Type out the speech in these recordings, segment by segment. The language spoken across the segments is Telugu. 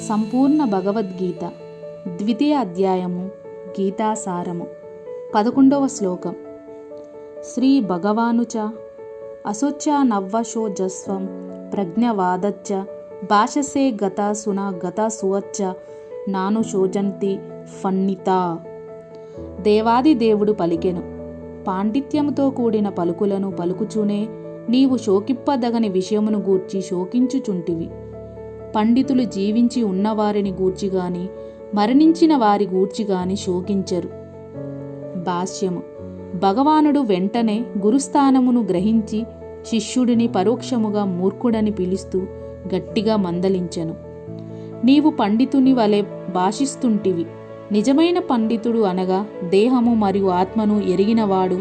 సంపూర్ణ భగవద్గీత ద్వితీయ అధ్యాయము గీతాసారము 11వ శ్లోకం. శ్రీ భగవానుచ అశోచ్యానవ్వశోజస్వం ప్రజ్ఞవాదచ్చ భాషసే గతాసున గతాసువచ్చ నాను శోజంతి ఫణితా. దేవాది దేవుడు పలికెను, పాండిత్యముతో కూడిన పలుకులను పలుకుచూనే నీవు శోకింపదగని విషయమును గూర్చి శోకించుచుంటివి. పండితులు జీవించి ఉన్నవారిని గూర్చిగాని మరణించిన వారి గూర్చిగాని శోకించరు. భాష్యము. భగవానుడు వెంటనే గురుస్థానమును గ్రహించి శిష్యుడిని పరోక్షముగా మూర్ఖుడని పిలుస్తూ గట్టిగా మందలించెను. నీవు పండితుని వలె భాషిస్తుంటివి. నిజమైన పండితుడు అనగా దేహము మరియు ఆత్మను ఎరిగినవాడు.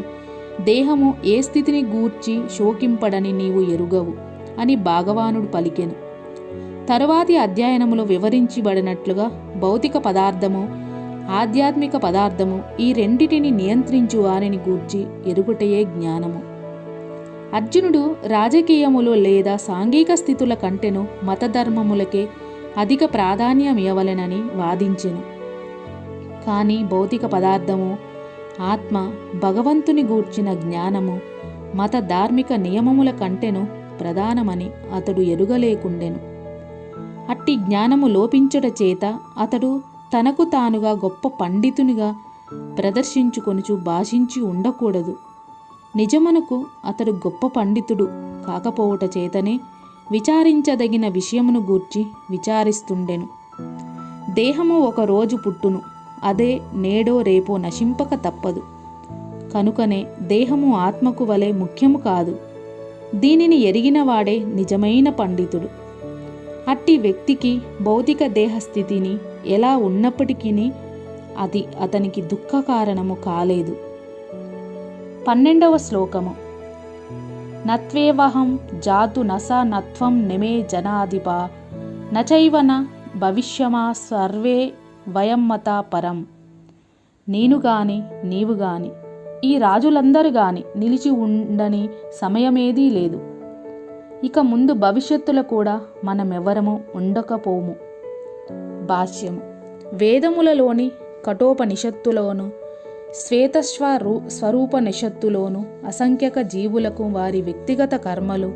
దేహము ఏ స్థితిని గూర్చి శోకింపడని నీవు ఎరుగవు అని భగవానుడు పలికెను. తరువాతి అధ్యయనములో వివరించబడినట్లుగా భౌతిక పదార్థము, ఆధ్యాత్మిక పదార్థము ఈ రెండిటిని నియంత్రించు వారిని గూర్చి ఎరుగుటయే జ్ఞానము. అర్జునుడు రాజకీయములు లేదా సాంఘిక స్థితుల కంటెను మతధర్మములకే అధిక ప్రాధాన్యమివ్వవలెనని వాదించెను. కానీ భౌతిక పదార్థము, ఆత్మ, భగవంతుని గూర్చిన జ్ఞానము మత ధార్మిక నియమముల కంటెను ప్రధానమని అతడు ఎరుగలేకుండెను. అట్టి జ్ఞానము లోపించుట చేత అతడు తనకు తానుగా గొప్ప పండితునిగా ప్రదర్శించుకొనుచు భాషించి ఉండకూడదు. నిజమునకు అతడు గొప్ప పండితుడు కాకపోవుట చేతనే విచారించదగిన విషయమును గూర్చి విచారిస్తుండెను. దేహము ఒక రోజు పుట్టును, అదే నేడో రేపో నశింపక తప్పదు. కనుకనే దేహము ఆత్మకు వలె ముఖ్యము కాదు. దీనిని ఎరిగినవాడే నిజమైన పండితుడు. అట్టి వ్యక్తికి భౌతిక దేహస్థితిని ఎలా ఉన్నప్పటికీ అది అతనికి దుఃఖ కారణము కాలేదు. 12వ శ్లోకము. నత్వేవహం జాతు నస నత్వం నిమే జనాధిప నచైవన భవిష్యమా సర్వే వయం మత పరం. నేను గాని నీవు గాని ఈ రాజులందరూ గాని నిలిచి ఉండని సమయమేదీ లేదు. ఇక ముందు భవిష్యత్తులో కూడా మనమెవరము ఉండకపోము. భాష్యము. వేదములలోని కఠోపనిషత్తులోను స్వేతస్వరూపనిషత్తులోను అసంఖ్యక జీవులకు వారి వ్యక్తిగత కర్మలు,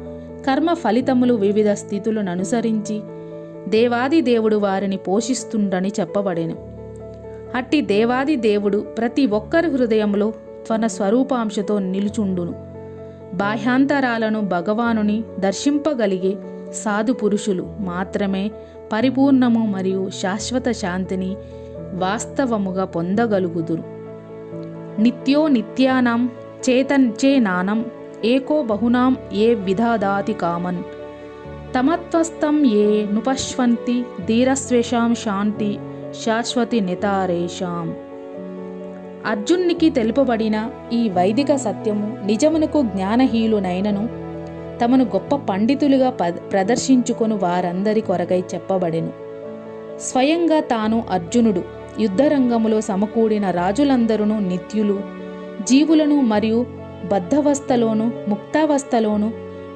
కర్మ ఫలితములు వివిధ స్థితులను అనుసరించి దేవాది దేవుడు వారిని పోషిస్తుండని చెప్పబడెను. అట్టి దేవాది దేవుడు ప్రతి ఒక్కరి హృదయంలో తన స్వరూపాంశతో నిలుచుండును. బాహ్యాంతరాలను భగవానుని దర్శింపగలిగే సాధు పురుషులు మాత్రమే పరిపూర్ణము మరియు శాశ్వత శాంతిని వాస్తవముగా పొందగలుగుదురు. నిత్యో నిత్యానాం చేతన్చేనానం ఏకో బహునాం ఏ విధాదాతి కామన్ తమత్వస్థం ఏ నుపశ్వంతి ధీరస్వేషాం శాంతి శాశ్వతి నితారేషాం. అర్జునికి తెలుపబడిన ఈ వైదిక సత్యము నిజమునకు జ్ఞానహీనులైనను తమను గొప్ప పండితులుగా ప్రదర్శించుకొను వారందరి కొరకై చెప్పబడెను. స్వయంగా తాను అర్జునుడు యుద్ధరంగములో సమకూడిన రాజులందరూ నిత్యులు, జీవులను మరియు బద్ధవస్థలోను ముక్తావస్థలోను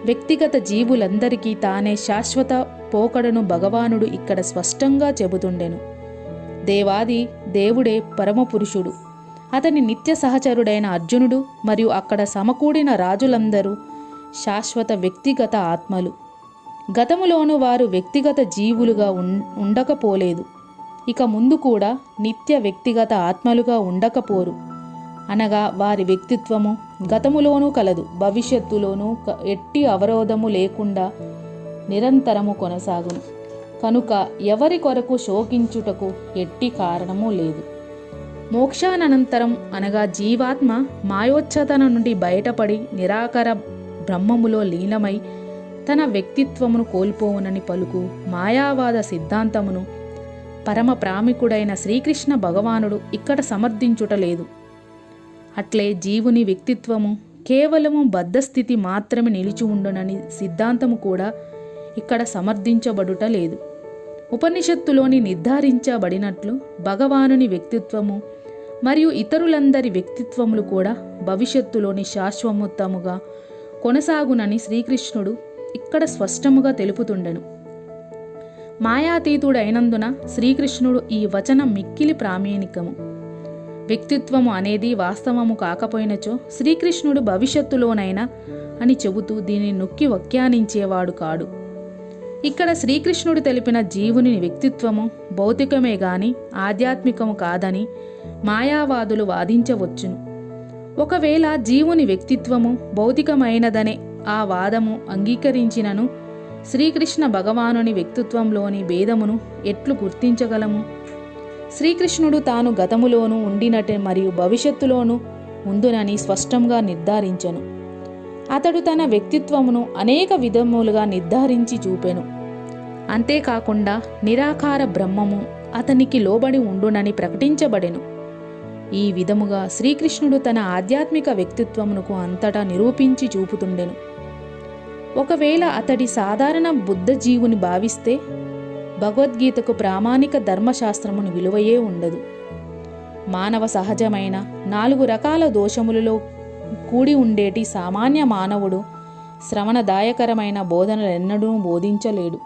వ్యక్తిగత జీవులందరికీ తానే శాశ్వత పోకడను భగవానుడు ఇక్కడ స్పష్టంగా చెబుతుండెను. దేవాది దేవుడే పరమపురుషుడు. అతని నిత్య సహచరుడైన అర్జునుడు మరియు అక్కడ సమకూడిన రాజులందరూ శాశ్వత వ్యక్తిగత ఆత్మలు. గతములోను వారు వ్యక్తిగత జీవులుగా ఉండకపోలేదు. ఇక ముందు కూడా నిత్య వ్యక్తిగత ఆత్మలుగా ఉండకపోరు. అనగా వారి వ్యక్తిత్వము గతములోనూ కలదు, భవిష్యత్తులోనూ ఎట్టి అవరోధము లేకుండా నిరంతరము కొనసాగును. కనుక ఎవరి కొరకు శోకించుటకు ఎట్టి కారణము లేదు. మోక్షానంతరం అనగా జీవాత్మ మాయోచ్ఛతన నుండి బయటపడి నిరాకార బ్రహ్మములో లీనమై తన వ్యక్తిత్వమును కోల్పోవునని పలుకు మాయావాద సిద్ధాంతమును పరమ ప్రామికుడైన శ్రీకృష్ణ భగవానుడు ఇక్కడ సమర్థించుటలేదు. అట్లే జీవుని వ్యక్తిత్వము కేవలము బద్ధస్థితి మాత్రమే నిలిచి ఉండునని సిద్ధాంతము కూడా ఇక్కడ సమర్థించబడుట లేదు. ఉపనిషత్తులోని నిర్ధారించబడినట్లు భగవానుని వ్యక్తిత్వము మరియు ఇతరులందరి వ్యక్తిత్వములు కూడా భవిష్యత్తులోని శాశ్వతముగా కొనసాగునని శ్రీకృష్ణుడు ఇక్కడ స్పష్టముగా తెలుపుతుండెను. మాయాతీతుడైనందున శ్రీకృష్ణుడు ఈ వచనం మిక్కిలి ప్రామాణికము. వ్యక్తిత్వము అనేది వాస్తవము కాకపోయినచో శ్రీకృష్ణుడు భవిష్యత్తులోనైనా అని చెబుతూ దీనిని నొక్కి వ్యాఖ్యానించేవాడు కాడు. ఇక్కడ శ్రీకృష్ణుడు తెలిపిన జీవుని వ్యక్తిత్వము భౌతికమే గాని ఆధ్యాత్మికము కాదని మాయావాదులు వాదించవచ్చును. ఒకవేళ జీవుని వ్యక్తిత్వము భౌతికమైనదనే ఆ వాదము అంగీకరించినను శ్రీకృష్ణ భగవానుని వ్యక్తిత్వంలోని భేదమును ఎట్లు గుర్తించగలము? శ్రీకృష్ణుడు తాను గతములోనూ ఉండినట్టే మరియు భవిష్యత్తులోనూ ఉందునని స్పష్టంగా నిర్ధారించెను. అతడు తన వ్యక్తిత్వమును అనేక విధములుగా నిర్ధారించి చూపెను. అంతేకాకుండా నిరాకార బ్రహ్మము అతనికి లోబడి ఉండునని ప్రకటించబడెను. ఈ విధముగా శ్రీకృష్ణుడు తన ఆధ్యాత్మిక వ్యక్తిత్వమునకు అంతటా నిరూపించి చూపుతుండెను. ఒకవేళ అతడి సాధారణ బుద్ధ జీవుని భావిస్తే భగవద్గీతకు ప్రామాణిక ధర్మశాస్త్రమును విలువయే ఉండదు. మానవ సహజమైన 4 రకాల దోషములలో కూడి ఉండేటి సామాన్య మానవుడు శ్రవణదాయకరమైన బోధనలెన్నడూ బోధించలేడు.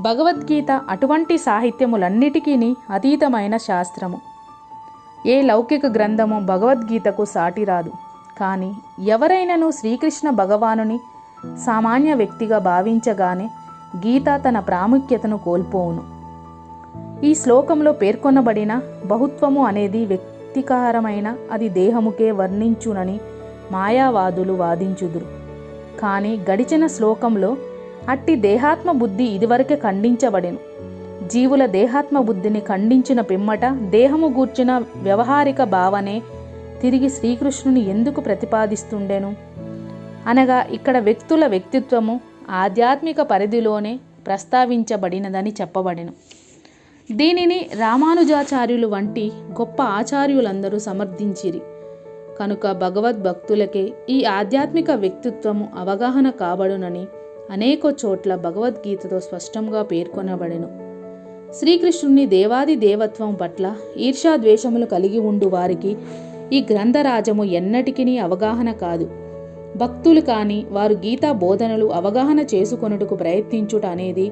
భగవద్గీత అటువంటి సాహిత్యములన్నిటికీ అతీతమైన శాస్త్రము. ఏ లౌకిక గ్రంథము భగవద్గీతకు సాటిరాదు. కానీ ఎవరైనాను శ్రీకృష్ణ భగవానుని సామాన్య వ్యక్తిగా భావించగానే గీత తన ప్రాముఖ్యతను కోల్పోవును. ఈ శ్లోకంలో పేర్కొనబడిన బహుత్వము అనేది వ్యక్తికారమైన అది దేహముకే వర్ణించునని మాయావాదులు వాదించుదురు. కానీ గడిచిన శ్లోకంలో అట్టి దేహాత్మ బుద్ధి ఇదివరకే ఖండించబడెను. జీవుల దేహాత్మ బుద్ధిని ఖండించిన పిమ్మట దేహము గూర్చిన వ్యవహారిక భావనే తిరిగి శ్రీకృష్ణుని ఎందుకు ప్రతిపాదిస్తుండెను అనగా ఇక్కడ వ్యక్తుల వ్యక్తిత్వము ఆధ్యాత్మిక పరిధిలోనే ప్రస్తావించబడినదని చెప్పబడెను. దీనిని రామానుజాచార్యులు వంటి గొప్ప ఆచార్యులందరూ సమర్థించిరి. కనుక భగవద్భక్తులకే ఈ ఆధ్యాత్మిక వ్యక్తిత్వము అవగాహన కాబడునని అనేక చోట్ల భగవద్గీతతో స్పష్టంగా పేర్కొనబడెను. శ్రీకృష్ణుని దేవాది దేవత్వం పట్ల ఈర్ష్యాద్వేషములు కలిగి ఉండు వారికి ఈ గ్రంథరాజము ఎన్నటికీ అవగాహన కాదు. భక్తులు కాని వారు గీతా బోధనలు అవగాహన చేసుకొనుటకు ప్రయత్నించుట అనేది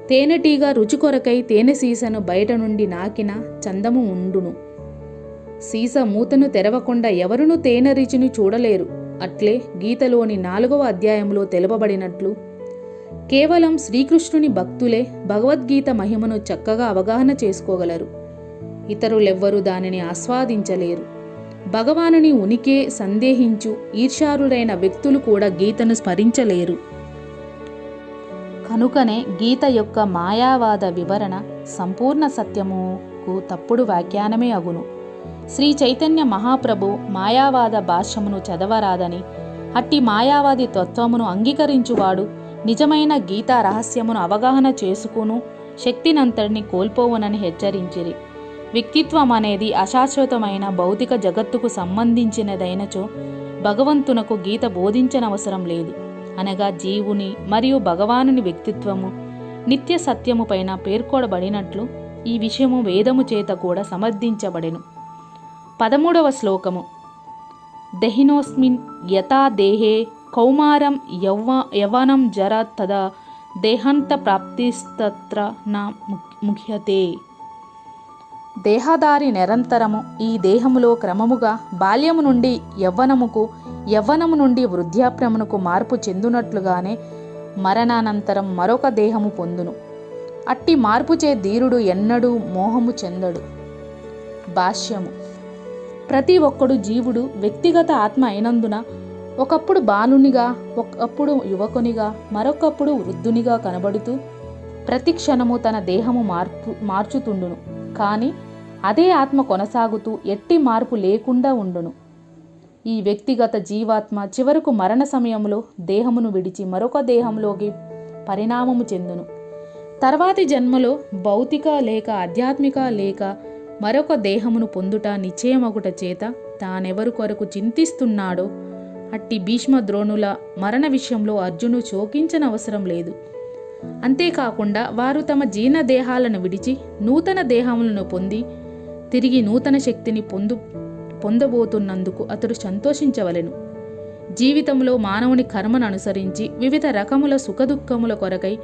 తేనెటీగ రుచి కొరకై తేనె సీసను బయట నుండి నాకిన చందము ఉండును. సీస మూతను తెరవకుండా ఎవరునూ తేనె రుచిని చూడలేరు. అట్లే గీతలోని 4వ అధ్యాయంలో తెలుపబడినట్లు కేవలం శ్రీకృష్ణుని భక్తులే భగవద్గీత మహిమను చక్కగా అవగాహన చేసుకోగలరు. ఇతరులెవ్వరూ దానిని ఆస్వాదించలేరు. భగవానుని ఉనికే సందేహించు ఈర్ష్యారులైన వ్యక్తులు కూడా గీతను స్మరించలేరు. కనుకనే గీత యొక్క మాయావాద వివరణ సంపూర్ణ సత్యముకు తప్పుడు వ్యాఖ్యానమే అగును. శ్రీ చైతన్య మహాప్రభు మాయావాద భాష్యమును చదవరాదని, అట్టి మాయావాది తత్వమును అంగీకరించువాడు నిజమైన గీతా రహస్యమును అవగాహన చేసుకును శక్తినంతటిని కోల్పోవునని హెచ్చరించిరి. వ్యక్తిత్వం అనేది అశాశ్వతమైన భౌతిక జగత్తుకు సంబంధించినదైనచో భగవంతునకు గీత బోధించనవసరం లేదు. అనగా జీవుని మరియు భగవానుని వ్యక్తిత్వము నిత్య సత్యము పైన పేర్కొనబడినట్లు ఈ విషయము వేదము చేత కూడా సమర్థించబడెను. 13వ శ్లోకము. దహినోస్మిన్ యథా దేహే కౌమారం యవ్వనం జర తదా దేహాంత ప్రాప్తిస్తత్ర నా ముఖ్యతే. దేహదారి నిరంతరము ఈ దేహములో క్రమముగా బాల్యము నుండి యవ్వనముకు, యవ్వనము నుండి వృద్ధాప్యమునకు మార్పు చెందునట్లుగానే మరణానంతరం మరొక దేహము పొందును. అట్టి మార్పుచే ధీరుడు ఎన్నడూ మోహము చెందడు. భాష్యము. ప్రతి ఒక్కడు జీవుడు వ్యక్తిగత ఆత్మ అయినందున ఒకప్పుడు బాలునిగా, ఒకప్పుడు యువకునిగా, మరొకప్పుడు వృద్ధునిగా కనబడుతూ ప్రతి క్షణము తన దేహము మార్చుతుండును. కానీ అదే ఆత్మ కొనసాగుతూ ఎట్టి మార్పు లేకుండా ఉండును. ఈ వ్యక్తిగత జీవాత్మ చివరకు మరణ సమయంలో దేహమును విడిచి మరొక దేహంలోకి పరిణామము చెందును. తర్వాతి జన్మలో భౌతిక లేక ఆధ్యాత్మిక లేక మరొక దేహమును పొందుట నిశ్చయమగుట చేత తానెవరు కొరకు చింతిస్తున్నాడో అట్టి భీష్మ ద్రోణుల మరణ విషయంలో అర్జునుడు శోకించనవసరం లేదు. అంతేకాకుండా వారు తమ జీర్ణ దేహాలను విడిచి నూతన దేహములను పొంది తిరిగి నూతన శక్తిని పొందబోతున్నందుకు అతడు సంతోషించవలెను. జీవితంలో మానవుని కర్మను అనుసరించి వివిధ రకముల సుఖదుఖముల కొరకై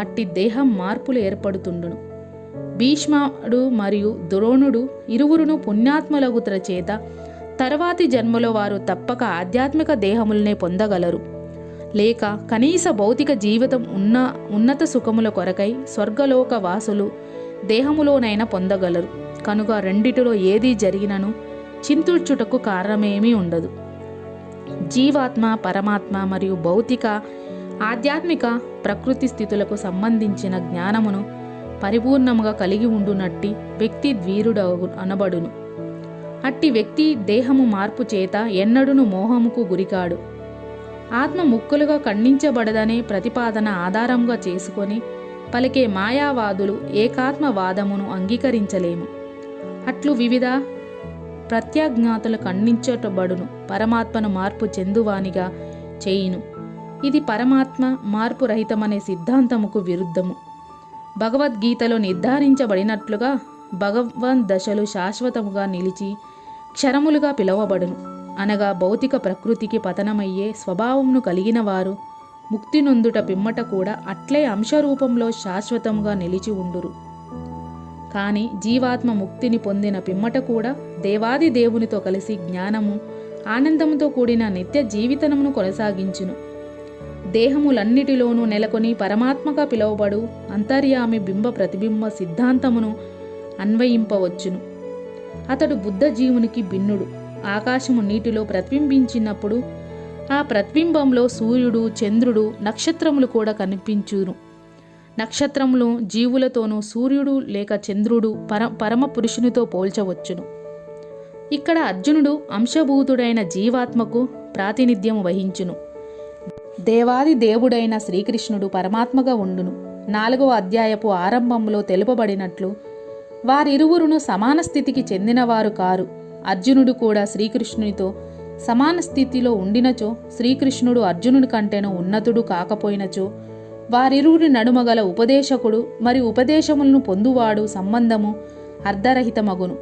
అట్టి దేహం మార్పులు ఏర్పడుతుండును. భీష్ముడు మరియు ద్రోణుడు ఇరువురును పుణ్యాత్మలగుతర చేత తర్వాతి జన్మలో వారు తప్పక ఆధ్యాత్మిక దేహములనే పొందగలరు, లేక కనీస భౌతిక జీవితం ఉన్నత సుఖముల కొరకై స్వర్గలోక వాసులు దేహములోనైనా పొందగలరు. కనుక రెండిటిలో ఏది జరిగినను చింతించుటకు కారణమేమీ ఉండదు. జీవాత్మ, పరమాత్మ మరియు భౌతిక, ఆధ్యాత్మిక ప్రకృతి స్థితులకు సంబంధించిన జ్ఞానమును పరిపూర్ణముగా కలిగి ఉండునట్టి వ్యక్తి ధీరుడు అనబడును. అట్టి వ్యక్తి దేహము మార్పు చేత ఎన్నడూను మోహముకు గురికాడు. ఆత్మ ముక్కలుగా ఖండించబడదనే ప్రతిపాదన ఆధారంగా చేసుకొని పలికే మాయావాదులు ఏకాత్మవాదమును అంగీకరించలేము. అట్లు వివిధ ప్రత్యాజ్ఞాతులు ఖండించబడును. పరమాత్మను మార్పు చెందువానిగా చేయును. ఇది పరమాత్మ మార్పు రహితమనే సిద్ధాంతముకు విరుద్ధము. భగవద్గీతలో నిర్ధారించబడినట్లుగా భగవన్ దశలు శాశ్వతముగా నిలిచి క్షరములుగా పిలువబడును. అనగా భౌతిక ప్రకృతికి పతనమయ్యే స్వభావమును కలిగిన వారు ముక్తి నొందుట పిమ్మట కూడా అట్లే అంశరూపంలో శాశ్వతముగా నిలిచి ఉండురు. కానీ జీవాత్మ ముక్తిని పొందిన పిమ్మట కూడా దేవాది దేవునితో కలిసి జ్ఞానము, ఆనందముతో కూడిన నిత్య జీవితమును కొనసాగించును. దేహములన్నిటిలోనూ నెలకొని పరమాత్మగా పిలువబడు అంతర్యామి బింబ ప్రతిబింబ సిద్ధాంతమును అన్వయింపవచ్చును. అతడు బుద్ధ జీవునికి భిన్నుడు. ఆకాశము నీటిలో ప్రతిబింబించినప్పుడు ఆ ప్రతిబింబంలో సూర్యుడు, చంద్రుడు, నక్షత్రములు కూడా కనిపించును. నక్షత్రములు జీవులతోనూ సూర్యుడు లేక చంద్రుడు పరమ పురుషునితో పోల్చవచ్చును. ఇక్కడ అర్జునుడు అంశభూతుడైన జీవాత్మకు ప్రాతినిధ్యం వహించును. దేవాది దేవుడైన శ్రీకృష్ణుడు పరమాత్మగా ఉండును. 4వ అధ్యాయపు ఆరంభంలో తెలుపబడినట్లు వారిరువురును సమాన స్థితికి చెందినవారు కారు. అర్జునుడు కూడా శ్రీకృష్ణునితో సమాన స్థితిలో ఉండినచో, శ్రీకృష్ణుడు అర్జునుడి కంటేనూ ఉన్నతుడు కాకపోయినచో, వారిరువురి నడుమగల ఉపదేశకుడు మరియు ఉపదేశములను పొందువాడు సంబంధము అర్ధరహితమగును.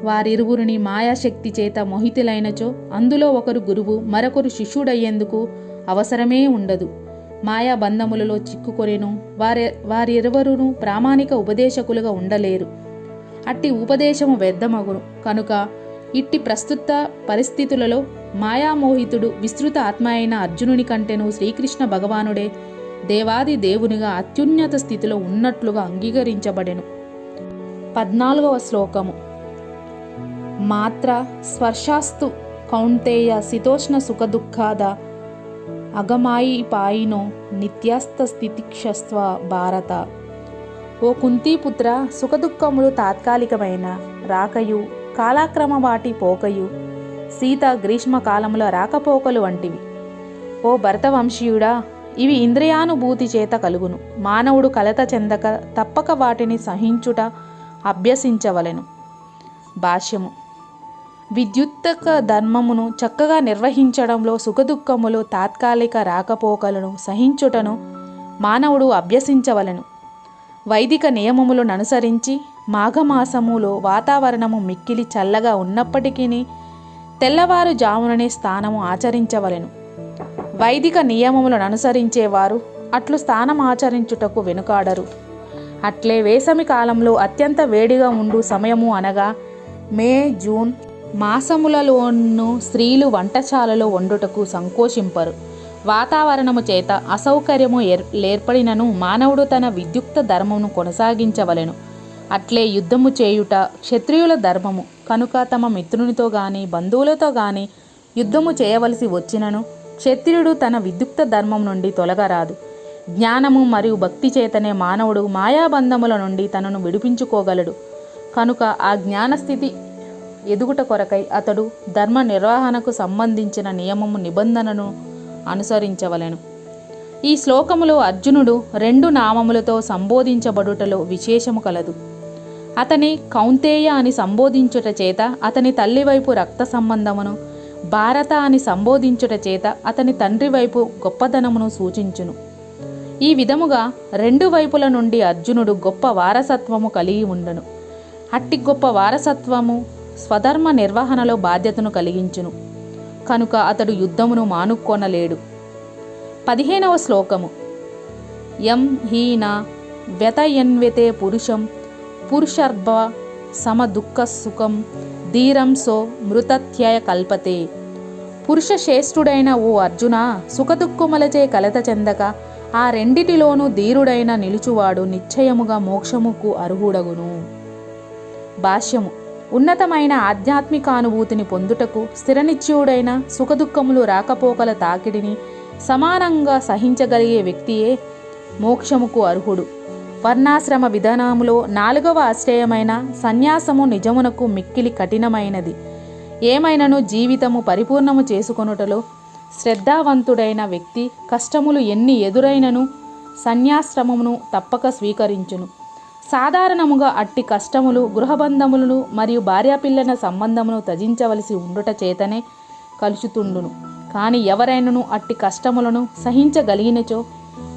వారిరువురిని మాయాశక్తి చేత మోహితులైనచో, అందులో ఒకరు గురువు మరొకరు శిష్యుడయ్యేందుకు అవసరమే ఉండదు. మాయా బంధములలో చిక్కుకొనెను వారిరువురును ప్రామాణిక ఉపదేశకులుగా ఉండలేరు. అట్టి ఉపదేశము వ్యర్థమగును. కనుక ఇట్టి ప్రస్తుత పరిస్థితులలో మాయామోహితుడు విస్తృత ఆత్మ అయిన అర్జునుని కంటేనూ శ్రీకృష్ణ భగవానుడే దేవాది దేవునిగా అత్యున్నత స్థితిలో ఉన్నట్లుగా అంగీకరించబడెను. 14వ శ్లోకము. మాత్ర స్పర్శాస్తు కౌంతేయ శీతోష్ణ సుఖదుఃఖాద అగమాయి పాయినో నిత్యస్థ స్థితిక్షస్వ భారత. ఓ కుంతీపుత్ర, సుఖదుఖములు తాత్కాలికమైన రాకయు కాలక్రమ వాటి పోకయు శీత గ్రీష్మకాలముల రాకపోకలు వంటివి. ఓ భరతవంశీయుడా, ఇవి ఇంద్రియానుభూతి చేత కలుగును. మానవుడు కలత చెందక తప్పక వాటిని సహించుట అభ్యసించవలెను. భాష్యము. విద్యుత్తక ధర్మమును చక్కగా నిర్వహించడంలో సుఖదుఖములు తాత్కాలిక రాకపోకలను సహించుటను మానవుడు అభ్యసించవలెను. వైదిక నియమములను అనుసరించి మాఘమాసములో వాతావరణము మిక్కిలి చల్లగా ఉన్నప్పటికీ తెల్లవారుజాముననే స్నానము ఆచరించవలెను. వైదిక నియమములను అనుసరించేవారు అట్లు స్నానం ఆచరించుటకు వెనుకాడరు. అట్లే వేసవి కాలంలో అత్యంత వేడిగా ఉండు సమయము అనగా మే, జూన్ మాసములలోనూ స్త్రీలు వంటశాలలో వండుటకు సంకోచింపరు. వాతావరణము చేత అసౌకర్యము ఏర్పడినను మానవుడు తన విద్యుక్త ధర్మమును కొనసాగించవలెను. అట్లే యుద్ధము చేయుట క్షత్రియుల ధర్మము. కనుక తమ మిత్రునితో గాని బంధువులతో గాని యుద్ధము చేయవలసి వచ్చినను క్షత్రియుడు తన విద్యుక్త ధర్మం నుండి తొలగరాదు. జ్ఞానము మరియు భక్తి చేతనే మానవుడు మాయాబంధముల నుండి తనను విడిపించుకోగలడు. కనుక ఆ జ్ఞానస్థితి ఎదుగుట కొరకై అతడు ధర్మ నిర్వహణకు సంబంధించిన నియమము నిబంధనను అనుసరించవలెను. ఈ శ్లోకములో అర్జునుడు 2 నామములతో సంబోధించబడుటలో విశేషము కలదు. అతని కౌంతేయ అని సంబోధించుట చేత అతని తల్లి వైపు రక్త సంబంధమును, భారత అని సంబోధించుట చేత అతని తండ్రి వైపు గొప్పదనమును సూచించును. ఈ విధముగా 2 వైపుల నుండి అర్జునుడు గొప్ప వారసత్వము కలిగి ఉండను. అట్టి గొప్ప వారసత్వము స్వధర్మ నిర్వహణలో బాధ్యతను కలిగించును. కనుక అతడు యుద్ధమును మానుకొనలేడు. 15వ శ్లోకము. యం హీన వ్యతయన్వతే పురుషం పురుషర్భ సమదుఃఖ సుఖం ధీరం సో మృతత్యయ కల్పతే. పురుష శ్రేష్ఠుడైన ఓ అర్జున, సుఖదుఃఖములచే కలత చెందక ఆ రెండిటిలోనూ ధీరుడైన నిలుచువాడు నిశ్చయముగా మోక్షముకు అర్హుడగును. భాష్యము. ఉన్నతమైన ఆధ్యాత్మికానుభూతిని పొందుటకు స్థిరనిశ్చయుడైన సుఖదుఖములు రాకపోకల తాకిడిని సమానంగా సహించగలిగే వ్యక్తియే మోక్షముకు అర్హుడు. వర్ణాశ్రమ విధానములో 4వ ఆశ్రయమైన సన్యాసము నిజమునకు మిక్కిలి కఠినమైనది. ఏమైనను జీవితము పరిపూర్ణము చేసుకొనుటలో శ్రద్ధావంతుడైన వ్యక్తి కష్టములు ఎన్ని ఎదురైనను సన్యాశ్రమమును తప్పక స్వీకరించును. సాధారణముగా అట్టి కష్టములు గృహబంధములను మరియు భార్యాపిల్లల సంబంధమును త్యజించవలసి ఉండుట చేతనే కలుచుతుండును. కానీ ఎవరైనను అట్టి కష్టములను సహించగలిగినచో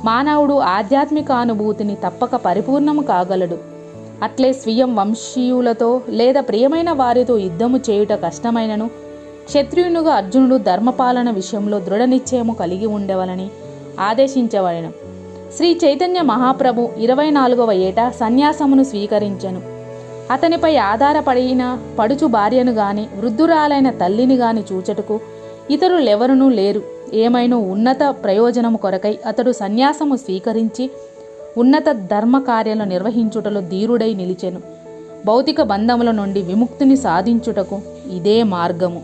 మానవుడు ఆధ్యాత్మిక అనుభూతిని తప్పక పరిపూర్ణము కాగలడు. అట్లే స్వీయం వంశీయులతో లేదా ప్రియమైన వారితో యుద్ధము చేయుట కష్టమైనను క్షత్రియునుగా అర్జునుడు ధర్మపాలన విషయంలో దృఢ నిశ్చయము కలిగి ఉండవలని ఆదేశించబడెను. శ్రీ చైతన్య మహాప్రభు 24వ ఏట సన్యాసమును స్వీకరించెను. అతనిపై ఆధారపడిన పడుచు భార్యను గాని వృద్ధురాలైన తల్లిని గాని చూచటకు ఇతరులెవరునూ లేరు. ఏమైనా ఉన్నత ప్రయోజనము కొరకై అతడు సన్యాసము స్వీకరించి ఉన్నత ధర్మ కార్యాలు నిర్వహించుటలో ధీరుడై నిలిచెను. భౌతిక బంధముల నుండి విముక్తిని సాధించుటకు ఇదే మార్గము.